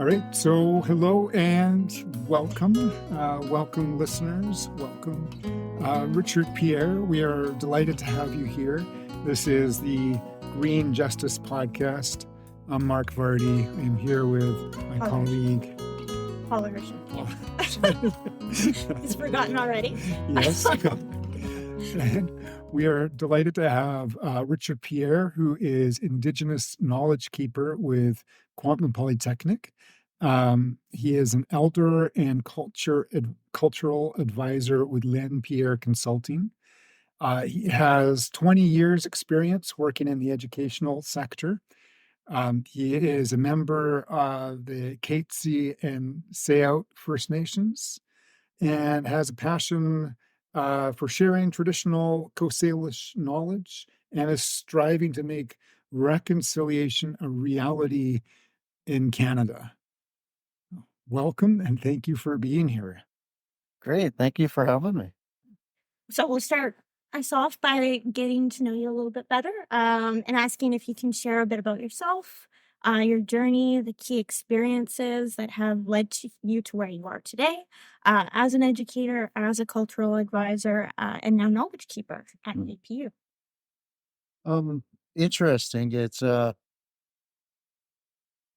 All right. So, hello and welcome. Welcome, listeners. Welcome. Richard Pierre, we are delighted to have you here. This is the Green Justice Podcast. I'm Mark Vardy. I'm here with my colleague. Paula He's forgotten already. Yes. And we are delighted to have Richard Pierre, who is Indigenous Knowledge Keeper with Kwantlen Polytechnic. He is an elder and cultural advisor with Pierre Consulting. He has 20 years experience working in the educational sector. He is a member of the Katzie and Sayout First Nations and has a passion for sharing traditional Coast Salish knowledge and is striving to make reconciliation a reality in Canada. Welcome and thank you for being here. Great. Thank you for having me. So we'll start us off by getting to know you a little bit better and asking if you can share a bit about yourself, your journey, the key experiences that have led you to where you are today as an educator, as a cultural advisor, and now knowledge keeper at APU. Interesting. It's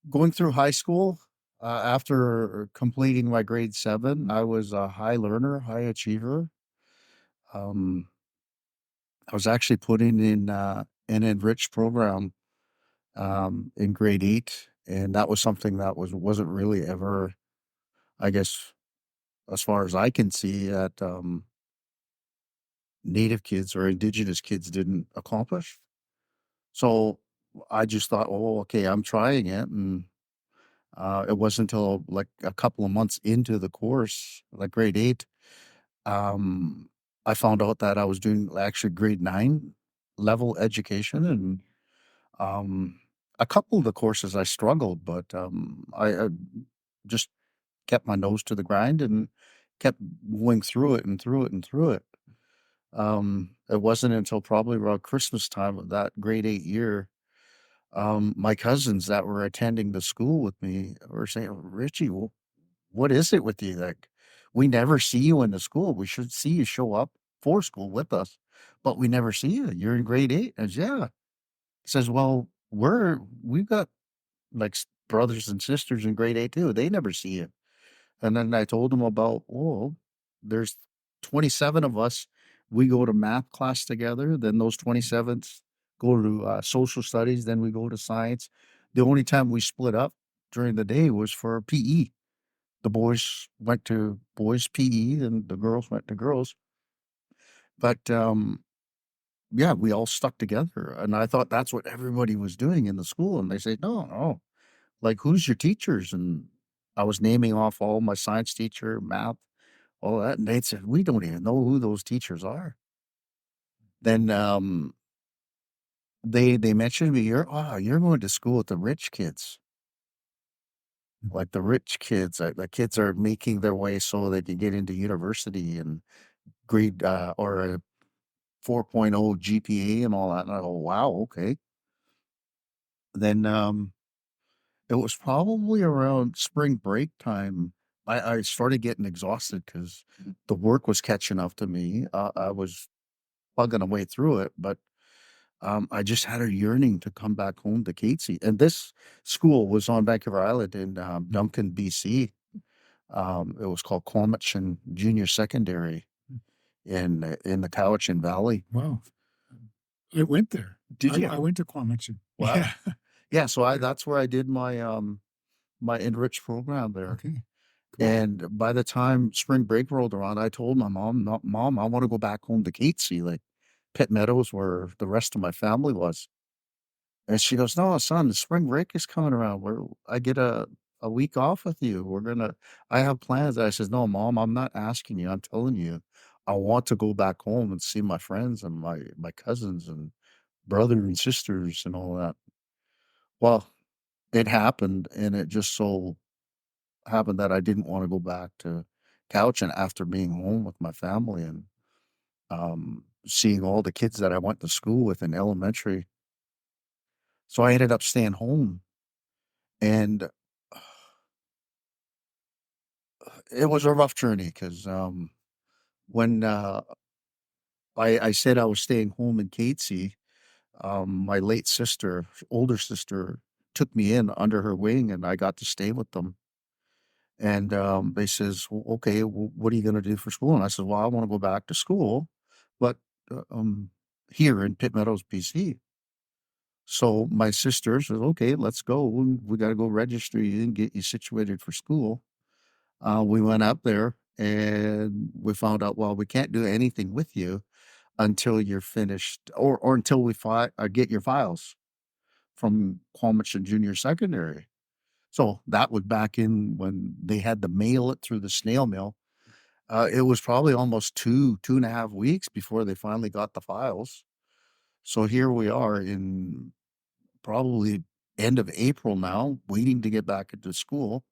going through high school. After completing my grade 7, I was a high learner, high achiever. I was actually put in an enriched program in grade 8, and that was something that wasn't really ever, I guess, as far as I can see, that Native kids or Indigenous kids didn't accomplish. So I just thought, oh, okay, I'm trying it, and it wasn't until like a couple of months into the course, like grade 8, I found out that I was doing actually grade 9 level education, and a couple of the courses I struggled, but I just kept my nose to the grind and kept going through it and through it and through it. It wasn't until probably around Christmas time of that grade 8 year, my cousins that were attending the school with me were saying, Richie, what is it with you? Like, we never see you in the school. We should see you show up for school with us, but we never see you. You're in grade 8. I said, yeah. He says, well, we've got like brothers and sisters in grade 8 too. They never see you. And then I told him about, oh, there's 27 of us. We go to math class together. Then those 27s go to social studies. Then we go to science. The only time we split up during the day was for PE. The boys went to boys PE and the girls went to girls. But yeah, we all stuck together. And I thought that's what everybody was doing in the school. And they said, no, like, who's your teachers? And I was naming off all my science teacher, math, all that. And they said, we don't even know who those teachers are. Then they mentioned me, you're going to school with the rich kids. Like the rich kids, the kids are making their way so they can get into university and grade or a 4.0 GPA and all that. And I go, wow, okay. Then it was probably around spring break time. I started getting exhausted because the work was catching up to me. I was plugging away through it, but I just had a yearning to come back home to Katzie. And this school was on Vancouver Island in Duncan, BC. It was called Kwantlen Junior Secondary in the Cowichan Valley. Wow. I went there. Did you? I went to Kwantlen. Wow. Yeah. Yeah, so that's where I did my my enriched program there. Okay. Cool. And by the time spring break rolled around, I told my mom, Mom, I want to go back home to Katzie, like Pitt Meadows, where the rest of my family was. And she goes, no, son, the spring break is coming around. I get a week off with you. I have plans. I says, no, Mom, I'm not asking you. I'm telling you, I want to go back home and see my friends and my cousins and brother and sisters and all that. Well, it happened, and it just so happened that I didn't want to go back to Cowichan after being home with my family and seeing all the kids that I went to school with in elementary. So I ended up staying home, and it was a rough journey because when I said I was staying home in Catesy, my late sister, older sister, took me in under her wing, and I got to stay with them. And they says, "Well, okay, well, what are you going to do for school?" And I said, "Well, I want to go back to school, but uh, um, here in Pitt Meadows, BC." So my sister says, "Okay, let's go. We got to go register you and get you situated for school." We went up there and we found out, well, we can't do anything with you until you're finished, or until we get your files from Kwantlen Junior Secondary. So that was back in when they had to mail it through the snail mail. It was probably almost 2.5 weeks before they finally got the files. So here we are in probably end of April now, waiting to get back into school.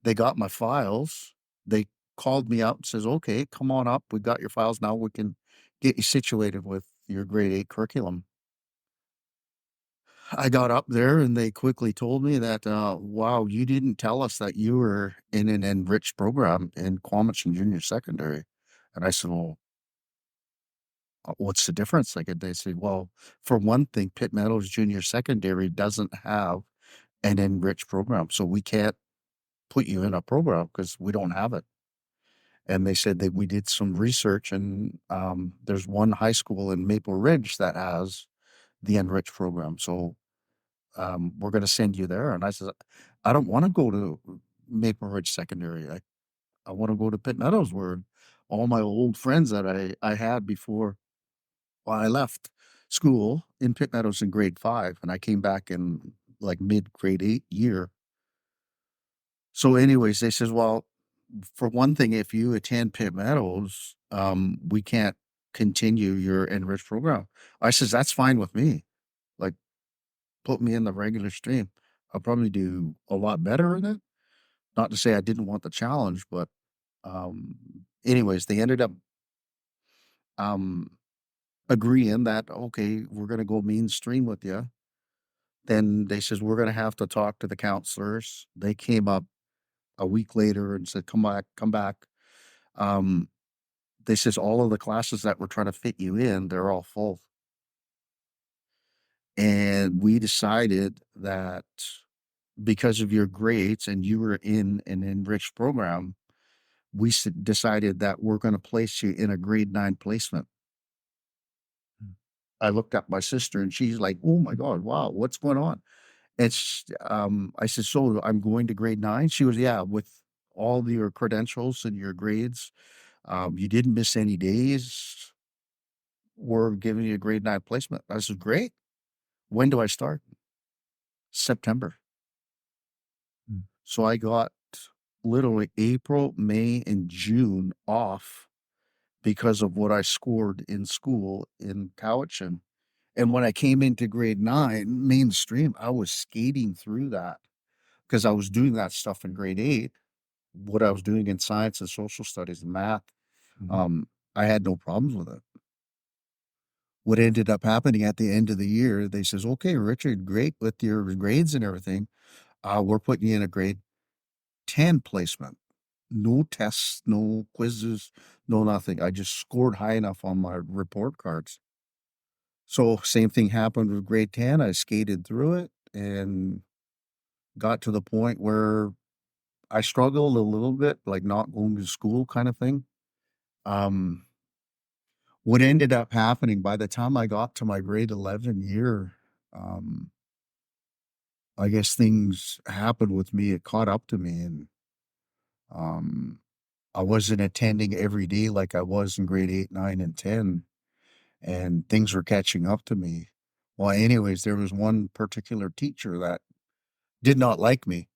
They got my files. They called me up and says, "Okay, come on up. We got your files now. We can get you situated with your grade 8 curriculum." I got up there and they quickly told me that, wow, you didn't tell us that you were in an enriched program in Kwantlen Junior Secondary. And I said, "Well, what's the difference?" Like, they said, "Well, for one thing, Pitt Meadows Junior Secondary doesn't have an enriched program. So we can't put you in a program because we don't have it." And they said that we did some research, and there's one high school in Maple Ridge that has the enriched program. So we're going to send you there. And I said, "I don't want to go to Maple Ridge Secondary. I want to go to Pitt Meadows, where all my old friends that I had before, well, I left school in Pitt Meadows in grade 5, and I came back in like mid grade 8 year." So anyways, they says, "Well, for one thing, if you attend Pitt Meadows, we can't continue your enriched program." I says, "That's fine with me. Like, put me in the regular stream. I'll probably do a lot better in it." Not to say I didn't want the challenge, but anyways, they ended up um, agreeing that, okay, we're going to go mainstream with you. Then they says, "We're going to have to talk to the counselors." They came up a week later and said, "Come back, come back." Um, they says, "All of the classes that we're trying to fit you in, they're all full." And we decided that because of your grades and you were in an enriched program, we decided that we're going to place you in a grade 9 placement. I looked at my sister and she's like, "Oh my God, wow, what's going on?" It's, I said, "So I'm going to grade 9?" She was, "Yeah, with all your credentials and your grades, you didn't miss any days. We're giving you a grade 9 placement." I said, "Great. When do I start?" "September." So I got literally April, May, and June off because of what I scored in school in Cowichan. And when I came into grade 9 mainstream, I was skating through that because I was doing that stuff in grade 8, what I was doing in science and social studies and math. I had no problems with it. What ended up happening at the end of the year, they says, "Okay, Richard, great with your grades and everything. We're putting you in a grade 10 placement. No tests, no quizzes, no nothing. I just scored high enough on my report cards." So same thing happened with grade 10. I skated through it and got to the point where I struggled a little bit, like not going to school kind of thing. Um, what ended up happening by the time I got to my grade 11 year, um, I guess things happened with me. It caught up to me, and um, I wasn't attending every day like I was in grade 8, 9, and 10, and things were catching up to me. Well, anyways, there was one particular teacher that did not like me.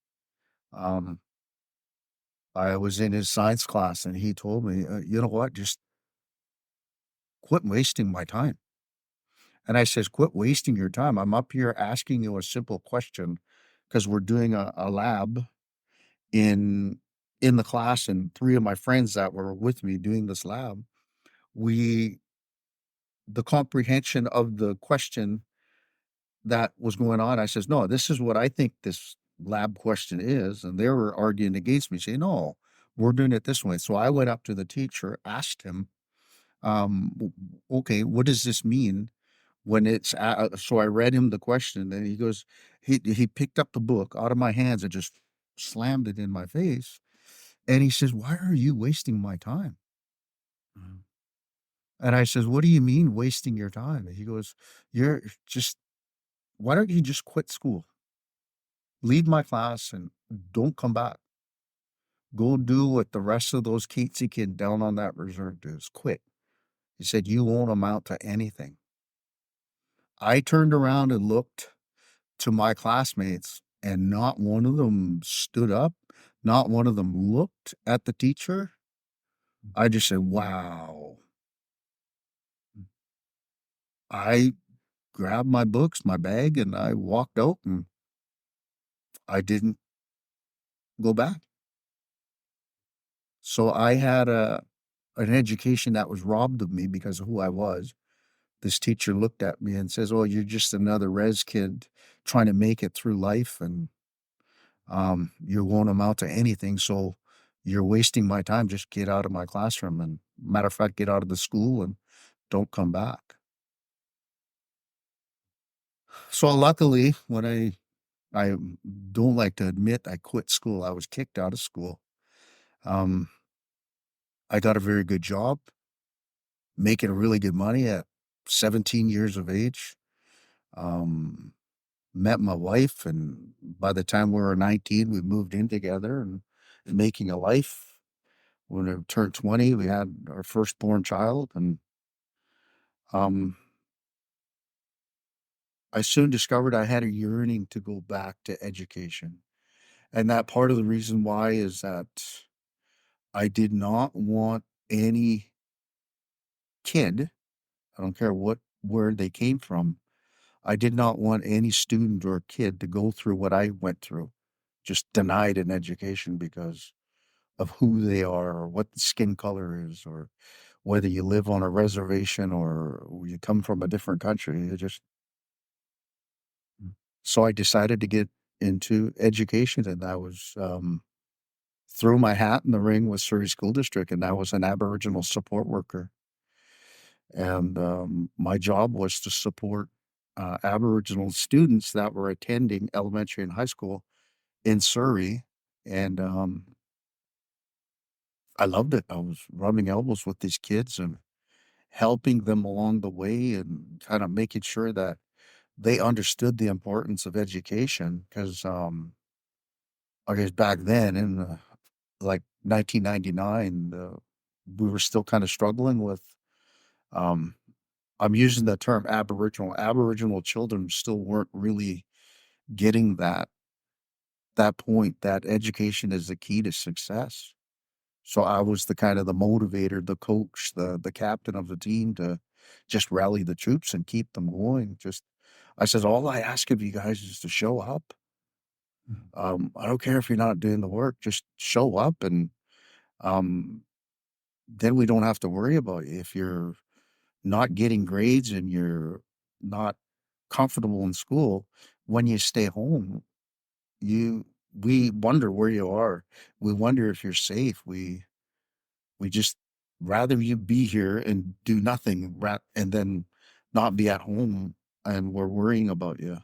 Um, I was in his science class and he told me, "You know what? Just quit wasting my time." And I says, "Quit wasting your time. I'm up here asking you a simple question because we're doing a lab in in the class, and three of my friends that were with me doing this lab, we the comprehension of the question that was going on." I says, "No, this is what I think this lab question is." And they were arguing against me, saying, "No, we're doing it this way. So I went up to the teacher, asked him, okay, what does this mean when it's, so I read him the question and he goes, he picked up the book out of my hands and just slammed it in my face. And he says, why are you wasting my time? And I says, what do you mean wasting your time? And he goes, you're just, why don't you just quit school? Leave my class and don't come back. Go do what the rest of those Keatsy kids down on that reserve does. Quit. He said, you won't amount to anything. I turned around and looked to my classmates, and not one of them stood up. Not one of them looked at the teacher. I just said, wow. I grabbed my books, my bag, and I walked out, and I didn't go back. So I had an education that was robbed of me because of who I was. This teacher looked at me and says, "Oh, you're just another res kid trying to make it through life, and you won't amount to anything. So you're wasting my time. Just get out of my classroom, and matter of fact, get out of the school and don't come back." So luckily, when I don't like to admit I quit school, I was kicked out of school. Um, I got a very good job, making really good money at 17 years of age. Um, Met my wife, and by the time we were 19, we moved in together and making a life. When I turned 20, we had our firstborn child, and um, I soon discovered I had a yearning to go back to education. And that part of the reason why is that I did not want any kid, I don't care where they came from, I did not want any student or kid to go through what I went through, just denied an education because of who they are or what the skin color is or whether you live on a reservation or you come from a different country. It just So I decided to get into education, and I was threw my hat in the ring with Surrey School District, and I was an Aboriginal support worker. And my job was to support Aboriginal students that were attending elementary and high school in Surrey. And I loved it. I was rubbing elbows with these kids and helping them along the way and kind of making sure that they understood the importance of education because I guess back then in like 1999, we were still kind of struggling with. Um, I'm using the term Aboriginal. Aboriginal children still weren't really getting that point that education is the key to success. So I was the kind of the motivator, the coach, the captain of the team to just rally the troops and keep them going. Just I said, all I ask of you guys is to show up. I don't care if you're not doing the work, just show up and um, then we don't have to worry about you. If you're not getting grades and you're not comfortable in school, when you stay home, you we wonder where you are. We wonder if you're safe. We just rather you be here and do nothing and then not be at home and we're worrying about you.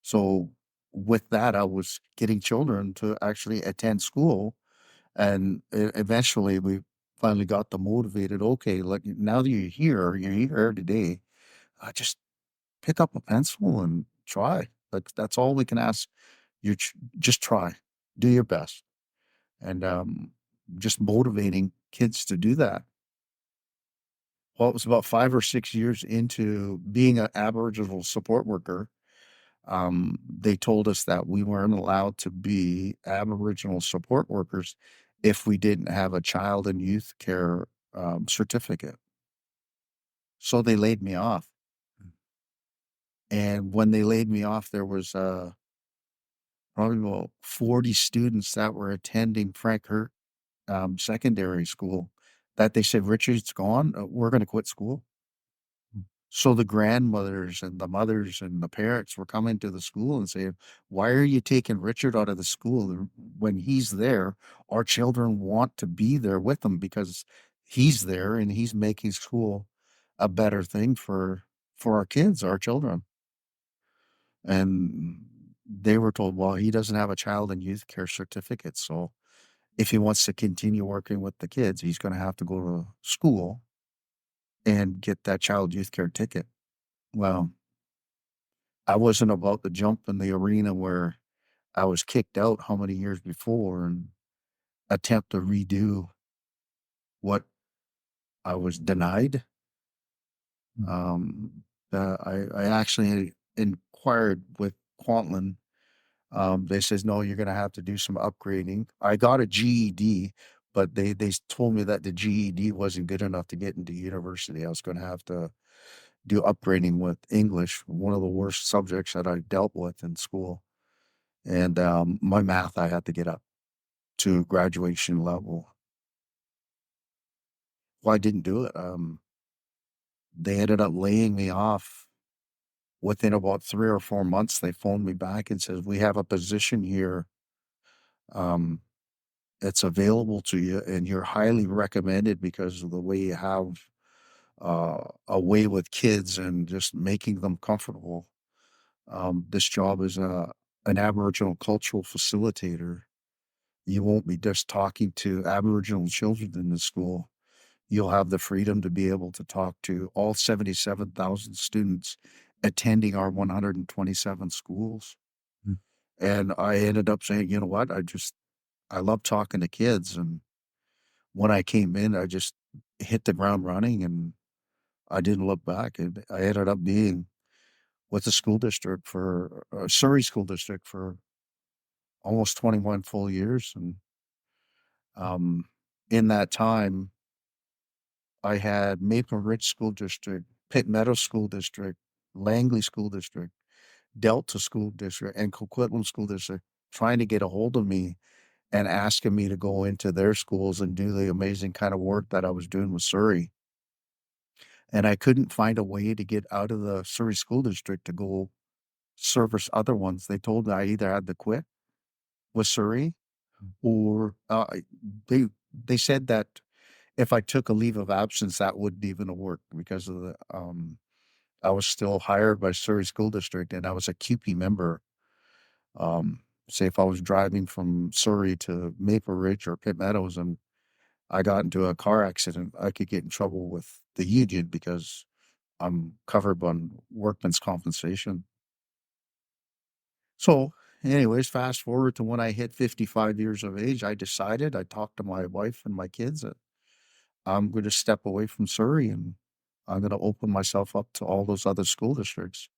So with that, I was getting children to actually attend school. And eventually we finally got them motivated. Okay, like now that you're here today, just pick up a pencil and try. Like that's all we can ask. Just try, do your best, and just motivating kids to do that. Well, it was about 5 or 6 years into being an Aboriginal support worker. They told us that we weren't allowed to be Aboriginal support workers if we didn't have a child and youth care certificate. So they laid me off. And when they laid me off, there was probably about 40 students that were attending Frank Hurt secondary school that they said, Richard, it's gone. We're going to quit school. So the grandmothers and the mothers and the parents were coming to the school and saying, "Why are you taking Richard out of the school when he's there? Our children want to be there with him because he's there and he's making school a better thing for our kids, our children." And they were told, "Well, he doesn't have a child and youth care certificate, so if he wants to continue working with the kids, he's going to have to go to school and get that child youth care ticket." Well, I wasn't about to jump in the arena where I was kicked out how many years before and attempt to redo what I was denied. Um, I actually inquired with Kwantlen. They says, "No, you're going to have to do some upgrading." I got a GED, but they told me that the GED wasn't good enough to get into university. I was going to have to do upgrading with English, one of the worst subjects that I dealt with in school. And my math, I had to get up to graduation level. Well, I didn't do it. They ended up laying me off within about 3 or 4 months. They phoned me back and says, "We have a position here. Um, it's available to you, and you're highly recommended because of the way you have a way with kids and just making them comfortable. This job is an Aboriginal cultural facilitator. You won't be just talking to Aboriginal children in the school. You'll have the freedom to be able to talk to all 77,000 students attending our 127 schools." Mm. And I ended up saying, "You know what? I love talking to kids." And when I came in, I just hit the ground running and I didn't look back. And I ended up being with the school district for Surrey School District for almost 21 full years. And um, in that time, I had Maple Ridge School District, Pitt Meadow School District, Langley School District, Delta School District, and Coquitlam School District trying to get a hold of me and asking me to go into their schools and do the amazing kind of work that I was doing with Surrey. And I couldn't find a way to get out of the Surrey School District to go service other ones. They told me I either had to quit with Surrey or they they said that if I took a leave of absence, that wouldn't even work because of the I was still hired by Surrey School District and I was a QP member. Say if I was driving from Surrey to Maple Ridge or Pitt Meadows and I got into a car accident, I could get in trouble with the union because I'm covered on workman's compensation. So, anyways, fast forward to when I hit 55 years of age, I decided, I talked to my wife and my kids that I'm going to step away from Surrey and I'm going to open myself up to all those other school districts.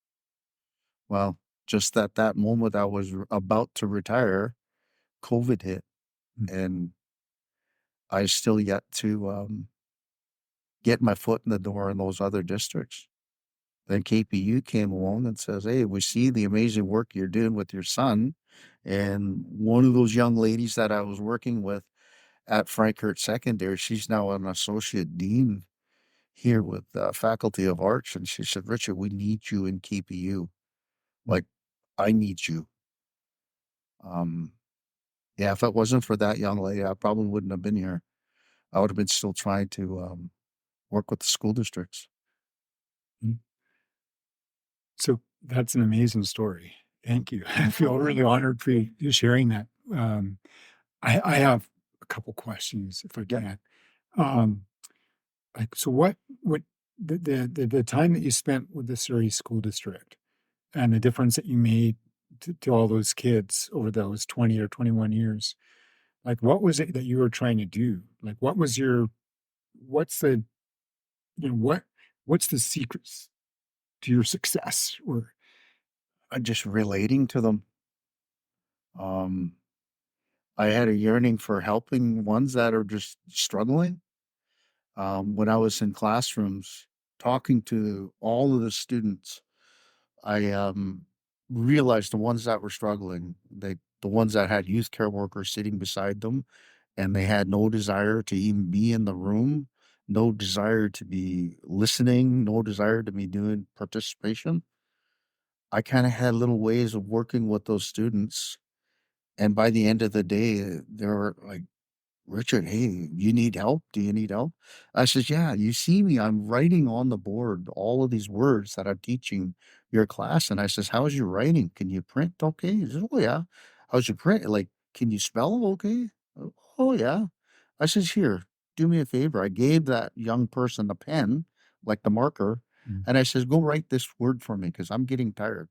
Well, just at that moment I was about to retire, COVID hit, Mm. and I still yet to get my foot in the door in those other districts. Then KPU came along and says, "Hey, we see the amazing work you're doing with your son." And one of those young ladies that I was working with at Frankfurt Secondary, she's now an associate dean here with Faculty of Arts. And she said, "Richard, we need you in KPU. Like, I need you." Um, yeah, if it wasn't for that young lady, I probably wouldn't have been here. I would have been still trying to work with the school districts. Mm. So that's an amazing story. Thank you. I feel really honored for you sharing that. I have a couple questions if I Yeah. can. Um, like, so what the time that you spent with the Surrey School District and the difference that you made to all those kids over those 20 or 21 years, like what was it that you were trying to do? Like what's the what's the secrets to your success? Or Just relating to them. Um, I had a yearning for helping ones that are just struggling. When I was in classrooms talking to all of the students, I realized the ones that were struggling, the ones that had youth care workers sitting beside them, and they had no desire to even be in the room no desire to be listening, no desire to be doing participation. I kind of had little ways of working with those students. And by the end of the day, they were like, Richard, hey, you need help? Do you need help? I says, yeah, you see me, I'm writing on the board all of these words that I'm teaching your class. And I says, how's your writing? Can you print okay? He says, oh, yeah. How's your print? Like, can you spell okay? Oh, yeah. I says, here, do me a favor. I gave that young person a pen, like the marker, and I says, go write this word for me because I'm getting tired.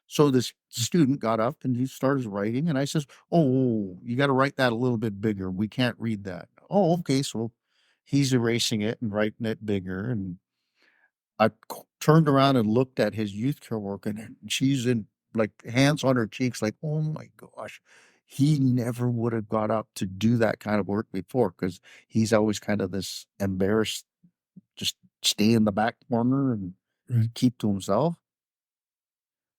So this student got up and he started writing, and I says, "Oh, you got to write that a little bit bigger. We can't read that." Oh, okay. So he's erasing it and writing it bigger, and turned around and looked at his youth care work, and she's in like hands on her cheeks, like, "Oh my gosh." He never would have got up to do that kind of work before because he's always kind of this embarrassed, just stay in the back corner and Right. keep to himself.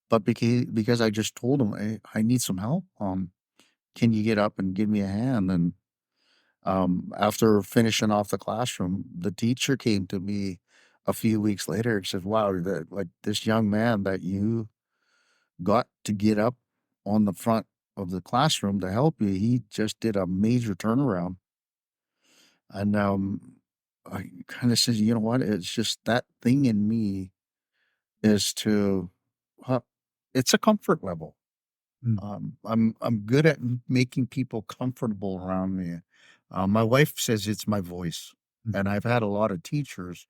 But because I just told him, I need some help. Can you get up and give me a hand?" And after finishing off the classroom, the teacher came to me a few weeks later and said, "Wow, that like this young man that you got to get up on the front of the classroom to help you, he just did a major turnaround." And I kind of said, "You know what? It's just that thing in me is to, uh, it's a comfort level. Mm. I'm good at making people comfortable around me. My wife says it's my voice, Mm. and I've had a lot of teachers,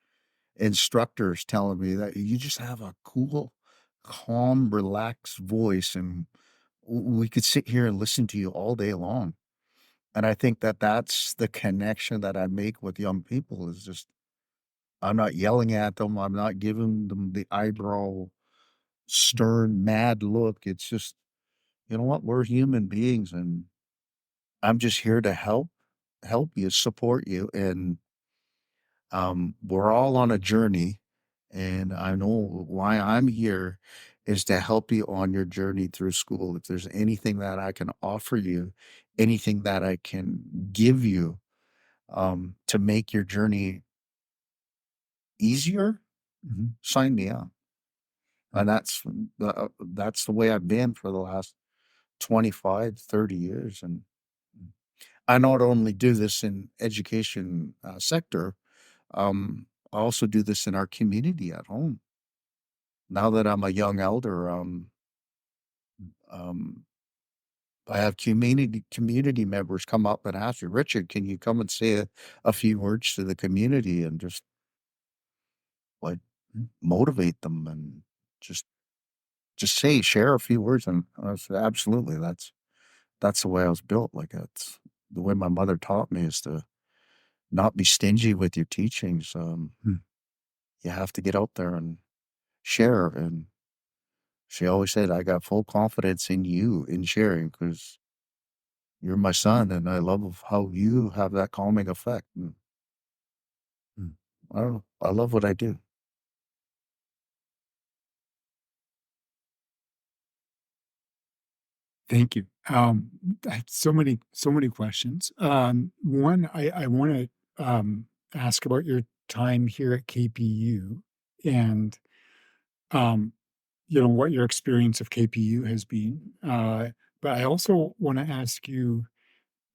instructors telling me that you just have a cool, calm, relaxed voice, and we could sit here and listen to you all day long. And I think that that's the connection that I make with young people is just I'm not yelling at them. I'm not giving them the eyebrow stern, mad look. It's just you know what? We're human beings, and I'm just here to help you, support you, and we're all on a journey. And I know why I'm here is to help you on your journey through school. If there's anything that I can offer you, anything that I can give you to make your journey easier, Mhm. sign me up. And that's the way I've been for the last 25, 30 years. And I not only do this in education sector, I also do this in our community at home. Now that I'm a young elder, um, I have community members come up and ask me, Richard, can you come and say a few words to the community and just like motivate them and just share a few words? And I said, absolutely, that's the way I was built. Like that's the way my mother taught me is to not be stingy with your teachings. Mm. You have to get out there and share. And she always said, I got full confidence in you in sharing because you're my son and I love how you have that calming effect. And Mm. I don't know. I love what I do. Thank you. I have so many questions. One, I want to ask about your time here at KPU and um, what your experience of KPU has been. But I also want to ask you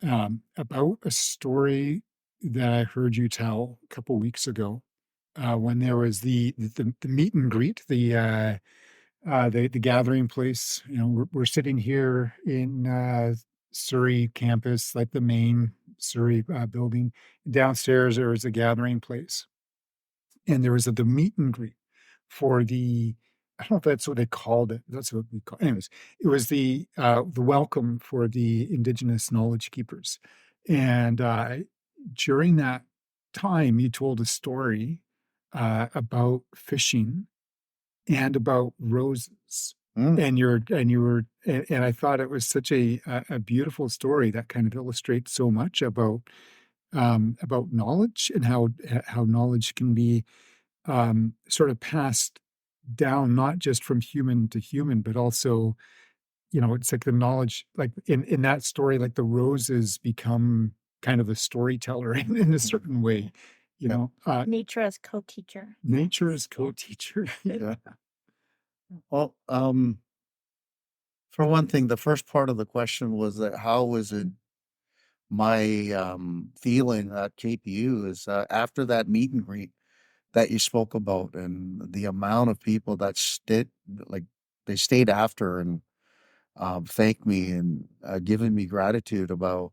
about a story that I heard you tell a couple weeks ago when there was the meet and greet, the gathering place. We're sitting here in Surrey campus, like the main Surrey building. Downstairs, there was a gathering place, and there was the meet and greet for the. I don't know if that's what they called it. That's what we call. Anyways, it was the welcome for the Indigenous Knowledge Keepers, and during that time, you told a story about fishing and about roses. Mm, And I thought it was such a beautiful story that kind of illustrates so much about knowledge and how knowledge can be sort of passed down, not just from human to human, but also, it's like the knowledge, like in that story, like the roses become kind of the storyteller in a certain way, you know, Nature as co-teacher. nature is co-teacher. Yeah. Well, for one thing, the first part of the question was that how was it my feeling at KPU is after that meet and greet that you spoke about and the amount of people that like they stayed after and thanked me and given me gratitude about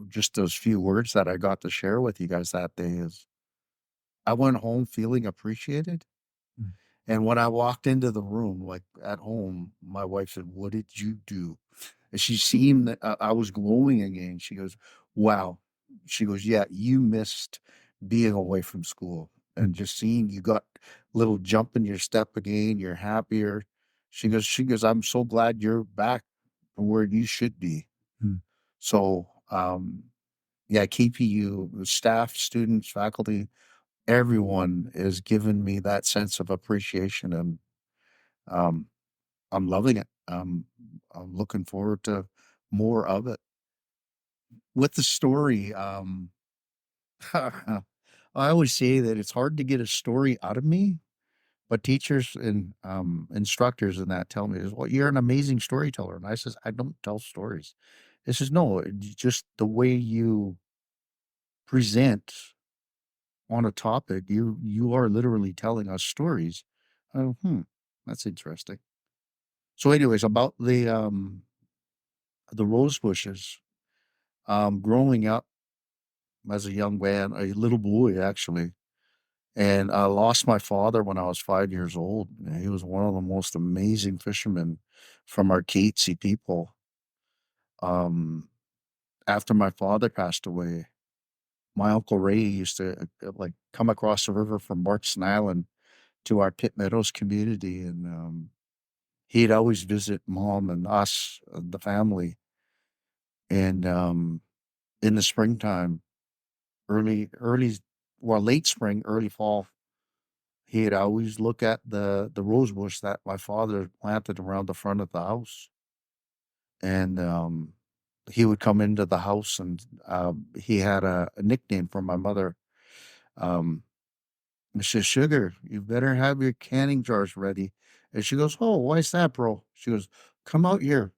just those few words that I got to share with you guys that day is I went home feeling appreciated. Mm. And when I walked into the room, like at home, my wife said, "What did you do?" And she seen that I was glowing again. She goes, "Wow." She goes, "Yeah, you missed being away from school and just seeing you got little jump in your step again. You're happier." She goes, "I'm so glad you're back where you should be." Mm. So, yeah, KPU, the staff, students, faculty, everyone is giving me that sense of appreciation, and um, I'm loving it. I'm looking forward to more of it. With the story, I always say that it's hard to get a story out of me, but teachers and instructors and that tell me, "Well, you're an amazing storyteller." And I says, "I don't tell stories." It says, "No, it's just the way you present on a topic, you are literally telling us stories." Oh, that's interesting. So, anyways, about the rose bushes. Growing up as a young man, a little boy actually, and I lost my father when I was 5 years old. And he was one of the most amazing fishermen from our Catesy people. Um, After my father passed away, my uncle Ray used to like come across the river from Barkston Island to our Pitt Meadows community, and he'd always visit mom and us, the family, and in the springtime, early, well, late spring, early fall, he'd always look at the rose bush that my father planted around the front of the house, and he would come into the house, and he had a nickname for my mother. Um, he says, "Sugar, you better have your canning jars ready." And she goes, "Oh, why's that, bro?" She goes, "Come out here."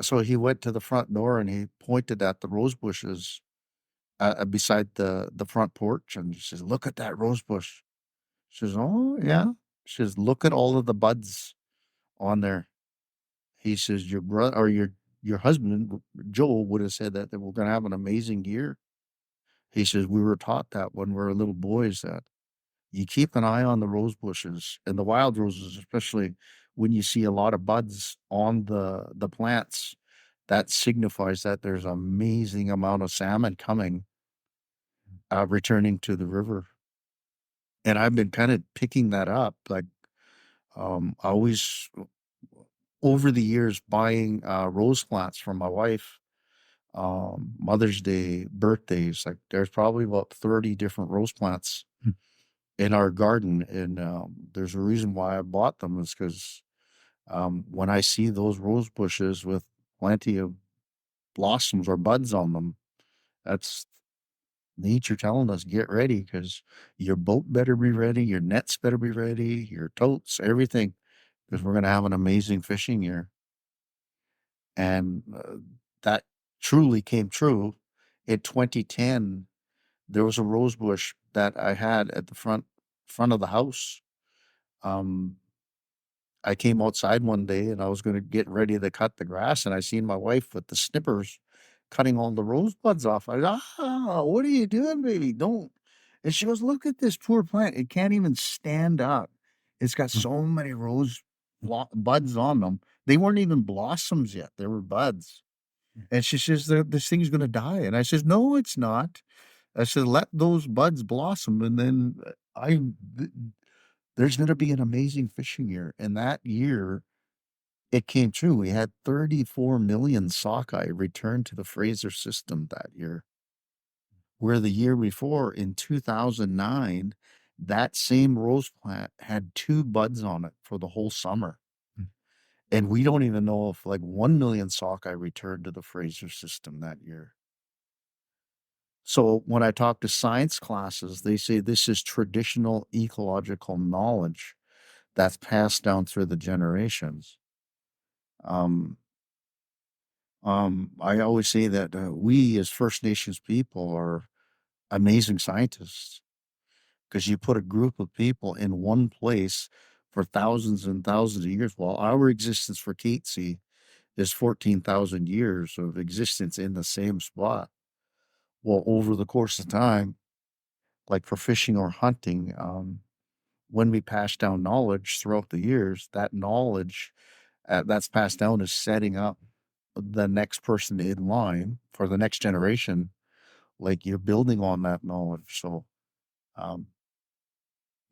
So he went to the front door and he pointed at the rose bushes beside the front porch, and he says, "Look at that rose bush." She says, "Oh, yeah." She says, "Look at all of the buds on there." He says, "Your brother or your husband, Joel, would have said that we're going to have an amazing year." He says, "We were taught that when we were little boys that you keep an eye on the rose bushes and the wild roses, especially when you see a lot of buds on the plants. That signifies that there's an amazing amount of salmon coming, returning to the river." And I've been kind of picking that up, like always over the years buying rose plants for my wife. Mother's Day, birthdays, like there's probably about 30 different rose plants Mm. in our garden, and there's a reason why I bought them is because when I see those rose bushes with plenty of blossoms or buds on them, that's nature telling us get ready because your boat better be ready, your nets better be ready, your totes, everything, because we're going to have an amazing fishing year. And that truly came true. In 2010, there was a rose bush that I had at the front of the house. Um, I came outside one day and I was going to get ready to cut the grass, and I seen my wife with the snippers cutting all the rosebuds off. I go, what are you doing, baby? Don't. And she goes, "Look at this poor plant. It can't even stand up. It's got Mm. so many buds on them. They weren't even blossoms yet. They were buds." And she says, "This thing's going to die." And I says, "No, it's not." I said, "Let those buds blossom, and then there's going to be an amazing fishing year." And that year, it came true. We had 34 million sockeye return to the Fraser system that year, where the year before, in 2009, that same rose plant had 2 buds on it for the whole summer. Mm. And we don't even know if like 1 million sockeye returned to the Fraser system that year. So when I talk to science classes, they say this is traditional ecological knowledge that's passed down through the generations. Um, I always say that we as First Nations people are amazing scientists because you put a group of people in one place for thousands and thousands of years. While our existence for Katesy is 14,000 years of existence in the same spot. Well, over the course of time, like for fishing or hunting, when we pass down knowledge throughout the years, that knowledge that's passed down is setting up the next person in line for the next generation. Like you're building on that knowledge. So um,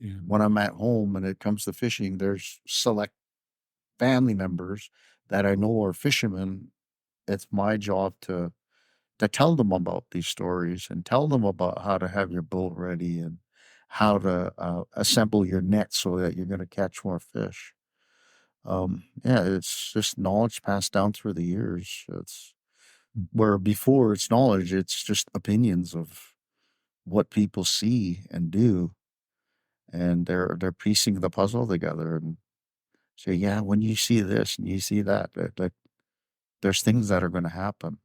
Yeah. when I'm at home and it comes to fishing, there's select family members that I know are fishermen. It's my job to tell them about these stories and tell them about how to have your boat ready and how to assemble your net so that you're going to catch more fish. Yeah, it's just knowledge passed down through the years. It's where before it's knowledge, it's just opinions of what people see and do, and they're piecing the puzzle together and say, yeah, when you see this and you see that, there's things that are going to happen.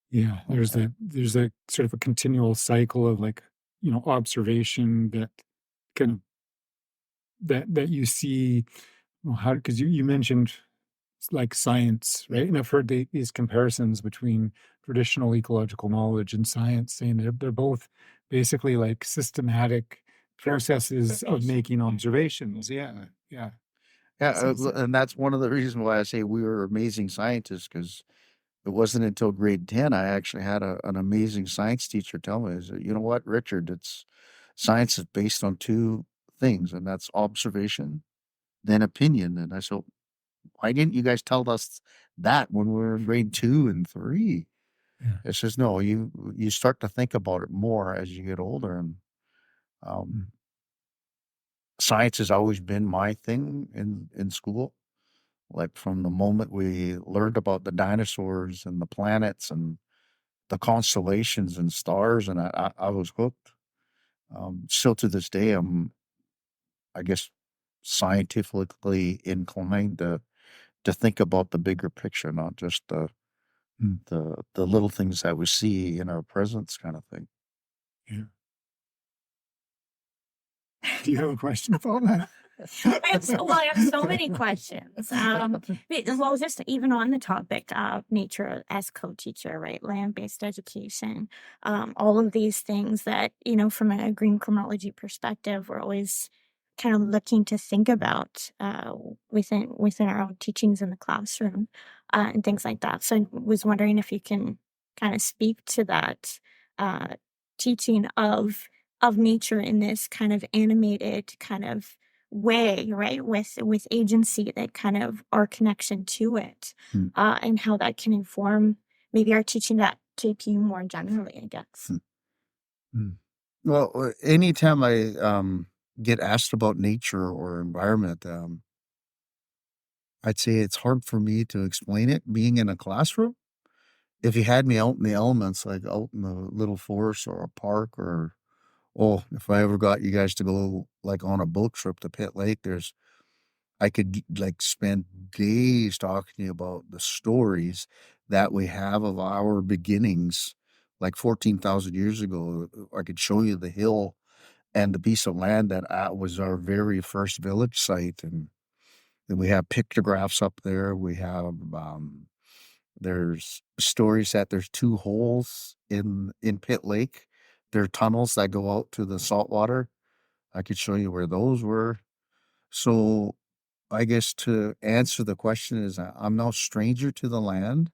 Yeah, there's a sort of a continual cycle of like, observation that kind of that you see, well, how because you mentioned like science, right? And I've heard these comparisons between traditional ecological knowledge and science, saying they're both basically like systematic processes of making observations. Yeah, yeah. Yeah, So, so- and that's one of the reasons why I say we were amazing scientists because it wasn't until grade 10 I actually had an amazing science teacher tell me, is that, you know what, Richard, it's science is based on two things, and that's observation, then opinion. And I said, why didn't you guys tell us that when we were in grade 2 and 3? yeah. It says, no, you start to think about it more as you get older. And um, Mm. science has always been my thing in school. Like from the moment we learned about the dinosaurs and the planets and the constellations and stars, and I was hooked. Still to this day, I guess, scientifically inclined to think about the bigger picture, not just Mm. the little things that we see in our presence, kind of thing. Yeah. Do you have a question about that? I have so many questions. Well, just even on the topic of nature as co-teacher, right? Land-based education, all of these things that, from a green chronology perspective, we're always kind of looking to think about within our own teachings in the classroom and things like that. So I was wondering if you can kind of speak to that uh, teaching of nature in this kind of animated kind of way, right? With agency, that kind of our connection to it, Mm, and how that can inform maybe our teaching at JPU more generally, I guess. mm. Mm. Well, anytime I get asked about nature or environment, I'd say it's hard for me to explain it being in a classroom. If you had me out in the elements, like out in the little forest or a park, or oh, if I ever got you guys to go like on a boat trip to Pitt Lake, I could like spend days talking to you about the stories that we have of our beginnings, like 14,000 years ago. I could show you the hill and the piece of land that was our very first village site. And then we have pictographs up there. We have, there's stories that there's two holes in Pitt Lake. There are tunnels that go out to the saltwater. I could show you where those were. So I guess to answer the question is I'm no stranger to the land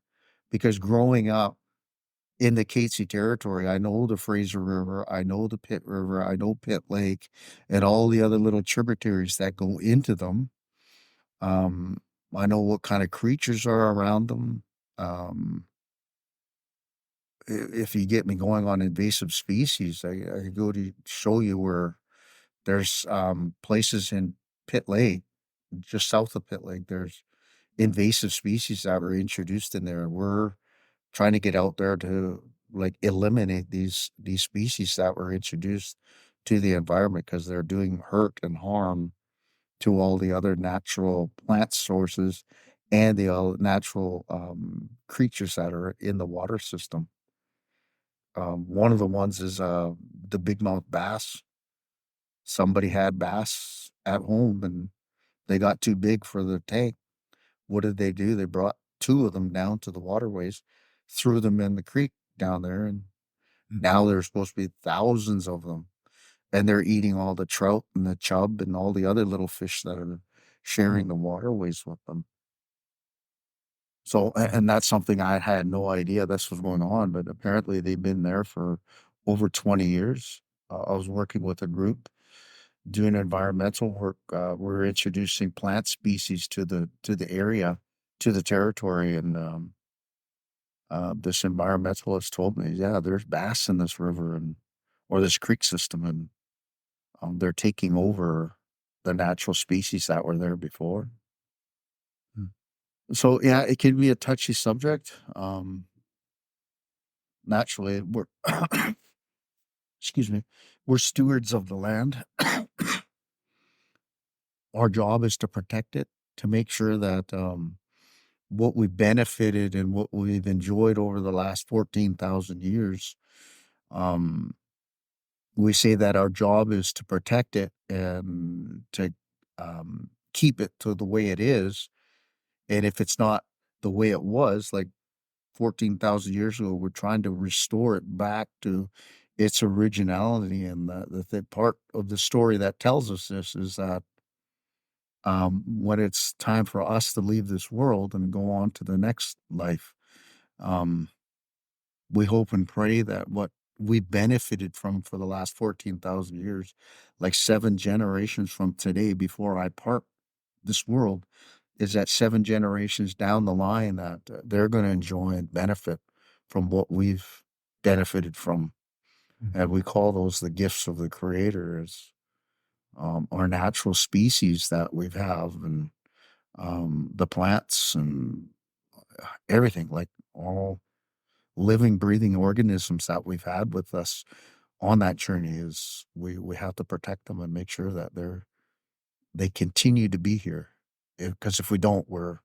because growing up in the Katesy territory, I know the Fraser River, I know the Pitt River, I know Pitt Lake, and all the other little tributaries that go into them. Um, I know what kind of creatures are around them. Um, if you get me going on invasive species, I could go to show you where there's places in Pitt Lake, just south of Pitt Lake. There's invasive species that were introduced in there. We're trying to get out there to like eliminate these species that were introduced to the environment because they're doing hurt and harm to all the other natural plant sources and the natural creatures that are in the water system. One of the ones is the big mouth bass. Somebody had bass at home and they got too big for the tank. What did they do? They brought two of them down to the waterways, threw them in the creek down there, and now there's supposed to be thousands of them. And they're eating all the trout and the chub and all the other little fish that are sharing the waterways with them. So, and that's something I had no idea this was going on, but apparently they've been there for over 20 years. I was working with a group doing environmental work. We're introducing plant species to the area, to the territory, and this environmentalist told me, yeah, there's bass in this river and or this creek system, and they're taking over the natural species that were there before. So yeah, it can be a touchy subject. Naturally, we're excuse me, we're stewards of the land. Our job is to protect it, to make sure that what we benefited and what we've enjoyed over the last 14,000 years, um, we say that our job is to protect it and to keep it to the way it is. And if it's not the way it was, like 14,000 years ago, we're trying to restore it back to its originality. And the part of the story that tells us this is that when it's time for us to leave this world and go on to the next life, um, we hope and pray that what we benefited from for the last 14,000 years, like 7 generations from today, before I part this world, is that 7 generations down the line that they're going to enjoy and benefit from what we've benefited from. And we call those the gifts of the Creator, as our natural species that we have, and the plants and everything, like all living, breathing organisms that we've had with us on that journey. Is we have to protect them and make sure that they continue to be here. Because if we don't, we're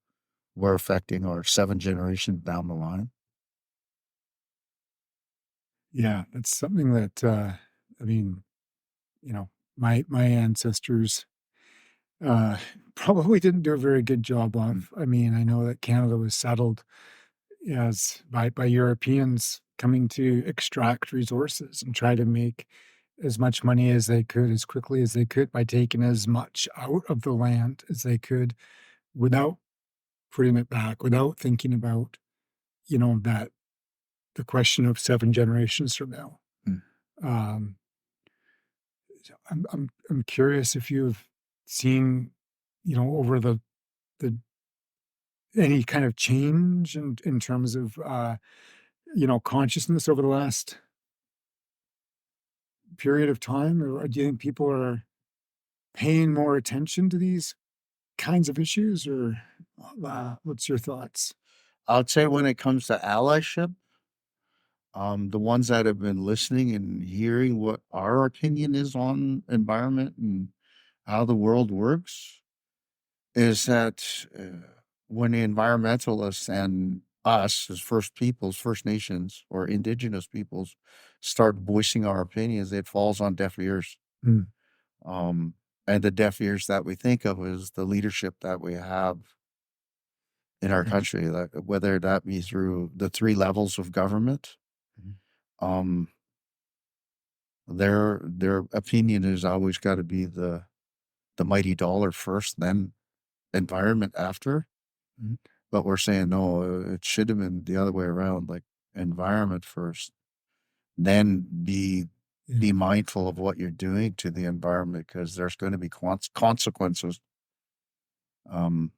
affecting our 7 generations down the line. Yeah, that's something that I mean, you know, my ancestors uh probably didn't do a very good job of. I mean, I know that Canada was settled as by Europeans coming to extract resources and try to make as much money as they could as quickly as they could by taking as much out of the land as they could without putting it back, without thinking about, that the question of 7 generations from now. Mm. Um, so I'm curious if you've seen, over the any kind of change in terms of consciousness over the last period of time, or do you think people are paying more attention to these kinds of issues, or what's your thoughts? I'd say when it comes to allyship, the ones that have been listening and hearing what our opinion is on environment and how the world works, is that when the environmentalists and us as First Peoples, First Nations, or Indigenous peoples start voicing our opinions, it falls on deaf ears. Mm. Um, and the deaf ears that we think of is the leadership that we have in our country, like whether that be through the 3 levels of government. Um, their opinion has always got to be the mighty dollar first, then environment after. But we're saying no, it should have been the other way around, like environment first, then be mindful of what you're doing to the environment, because there's going to be consequences. When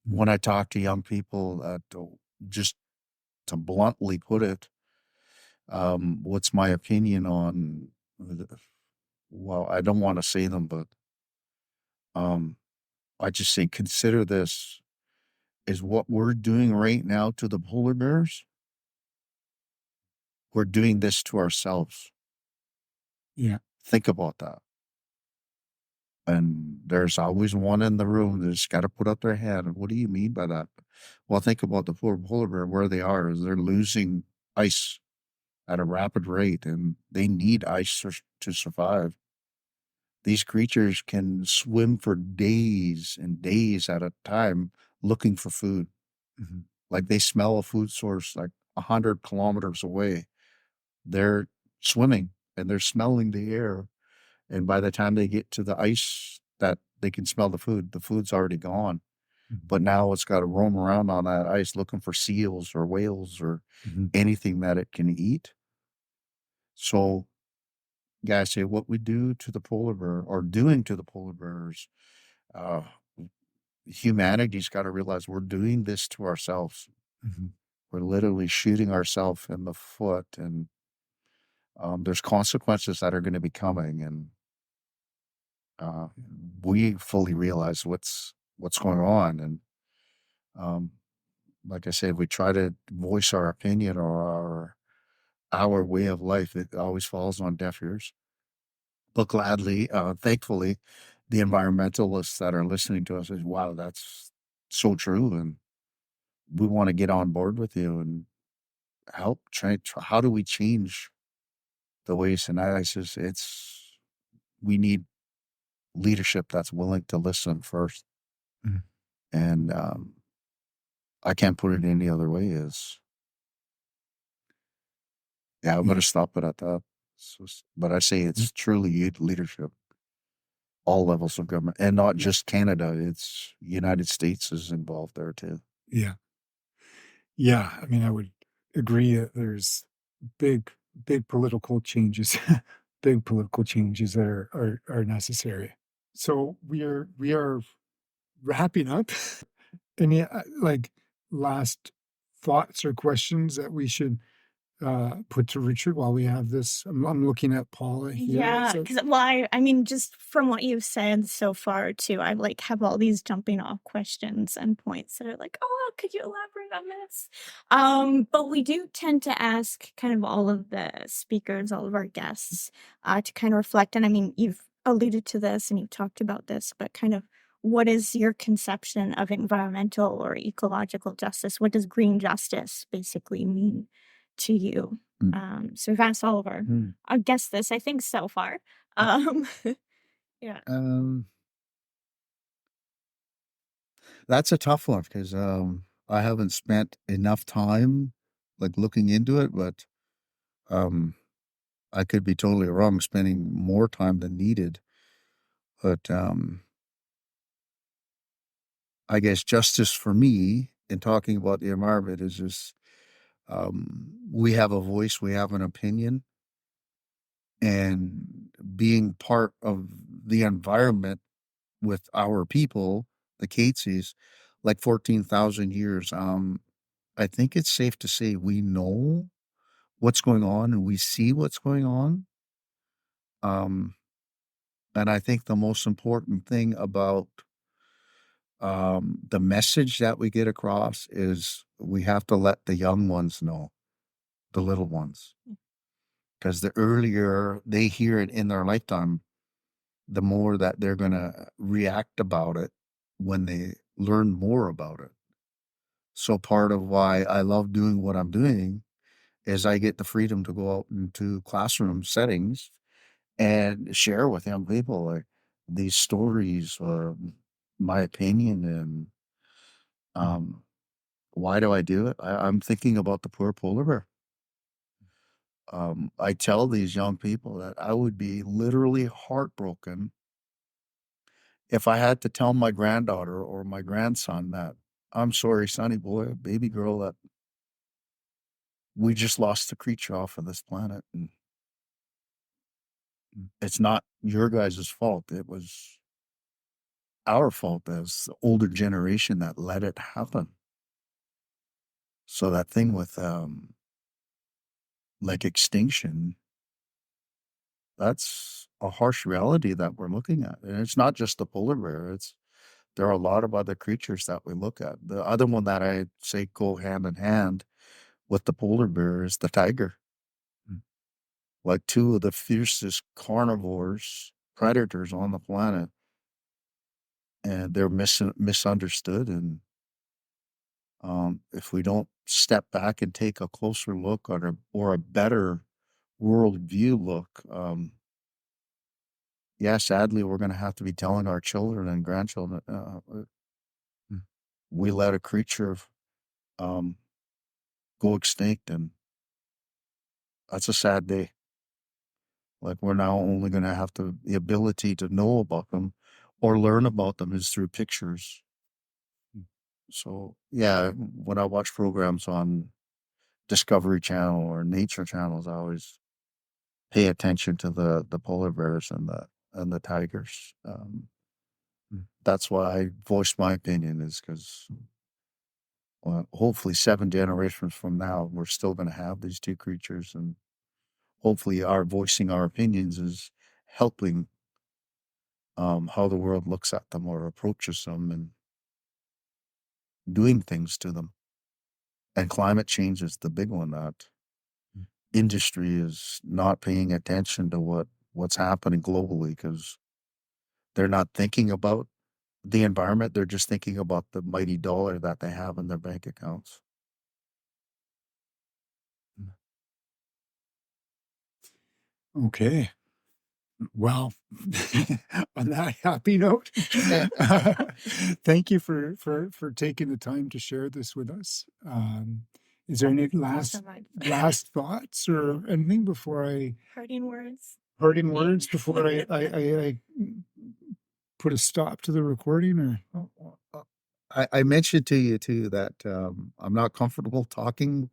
I talk to young people, just to bluntly put it, what's my opinion on? Well, I don't want to say them, but I just say consider this: is what we're doing right now to the polar bears we're doing this to ourselves. Yeah. Think about that. And there's always one in the room that's got to put up their hand. What do you mean by that? Well, think about the poor polar bear, where they are, is they're losing ice at a rapid rate, and they need ice to survive. These creatures can swim for days and days at a time looking for food. Mhm. Like they smell a food source like 100 kilometers away. They're swimming and they're smelling the air. And by the time they get to the ice that they can smell the food's already gone. Mhm. But now it's got to roam around on that ice looking for seals or whales or Mhm. anything that it can eat. So, yeah, I say what we do to the polar bear or doing to the polar bears, uh, humanity's got to realize we're doing this to ourselves. Mhm. We're literally shooting ourselves in the foot, and there's consequences that are going to be coming, and uh, we fully realize what's going on. And um, like I said, we try to voice our opinion or our way of life. It always falls on deaf ears. But gladly, thankfully, the environmentalists that are listening to us is, wow, that's so true, and we want to get on board with you and help try. How do we change the ways? And I says, we need leadership that's willing to listen first. Mhm. And I can't put it any other way. Is yeah, I'm Yeah. gonna stop it at that. But I say Yeah. it's truly leadership, all levels of government, and not just Canada. It's United States is involved there too. Yeah. Yeah. I mean, I would agree that there's big, big political changes, big political changes that are necessary. So we are wrapping up. Any like last thoughts or questions that we should put to Richard while we have this? I'm looking at Paula here. Yeah, So, because well, I mean, just from what you've said so far too, I like have all these jumping off questions and points that are like, oh, could you elaborate on this? But we do tend to ask kind of all of the speakers, all of our guests, to kind of reflect. And I mean, you've alluded to this and you've talked about this, but kind of what is your conception of environmental or ecological justice? What does green justice basically mean to you? Mm. So we've asked all of our Mm. I guess this, I think so far. Um, yeah. That's a tough one because I haven't spent enough time like looking into it, but um, I could be totally wrong, spending more time than needed. But I guess justice for me in talking about the environment is just we have a voice, we have an opinion, and being part of the environment with our people, the Cateses, like 14,000 years. I think it's safe to say we know what's going on and we see what's going on. Um, and I think the most important thing about the message that we get across is we have to let the young ones know, the little ones, because the earlier they hear it in their lifetime, the more that they're going to react about it when they learn more about it. So part of why I love doing what I'm doing is I get the freedom to go out into classroom settings and share with young people like these stories or my opinion. And why do I do it? I'm thinking about the poor polar bear. I tell these young people that I would be literally heartbroken if I had to tell my granddaughter or my grandson that I'm sorry, sonny boy, baby girl, that we just lost the creature off of this planet. And it's not your guys' fault. It was our fault as the older generation that let it happen. So that thing with like extinction, that's a harsh reality that we're looking at. And it's not just the polar bear. There are a lot of other creatures that we look at. The other one that I say go hand in hand with the polar bear is the tiger. like two of the fiercest predators on the planet, and they're misunderstood. And if we don't step back and take a closer look or a better worldview look, yeah, sadly, we're going to have to be telling our children and grandchildren, we let a creature go extinct, and that's a sad day. Like, we're now only going to have the ability to know about them or learn about them is through pictures. So yeah, when I watch programs on Discovery Channel or Nature channels, I always pay attention to the polar bears and the tigers. That's why I voiced my opinion, is because hopefully 7 generations from now, we're still going to have these two creatures, and hopefully our voicing our opinions is helping how the world looks at them or approaches them and doing things to them. And climate change is the big one that industry is not paying attention to what's happening globally, because they're not thinking about the environment. They're just thinking about the mighty dollar that they have in their bank accounts. Okay. Well, on that happy note, thank you for taking the time to share this with us. Is there any last thoughts or anything before Parting words. Before I put a stop to the recording? Or I mentioned to you too that I'm not comfortable talking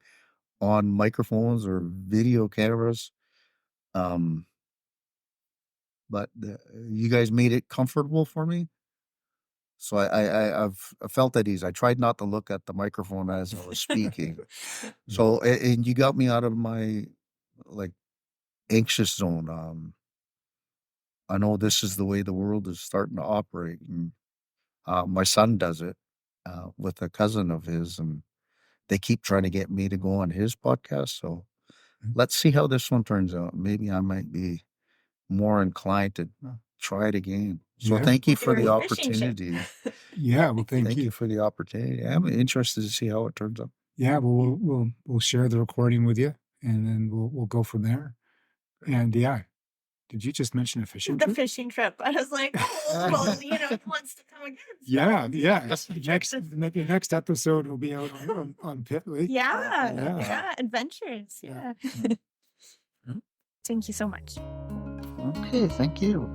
on microphones or video cameras. But you guys made it comfortable for me. So I've felt at ease. I tried not to look at the microphone as I was speaking. So, and you got me out of my like anxious zone. I know this is the way the world is starting to operate. And my son does it with a cousin of his, and they keep trying to get me to go on his podcast. So let's see how this one turns out. Maybe I might be more inclined to try it again. So thank you for the opportunity. Yeah, well, thank you for the opportunity. I'm interested to see how it turns out. Yeah, well, we'll share the recording with you, and then we'll go from there. And yeah, did you just mention a fishing trip? The fishing trip. I was like, oh, well, it wants to come again. Yeah. The next episode will be out on Pit Lake. Yeah. Adventures. Yeah. Thank you so much. Okay, thank you.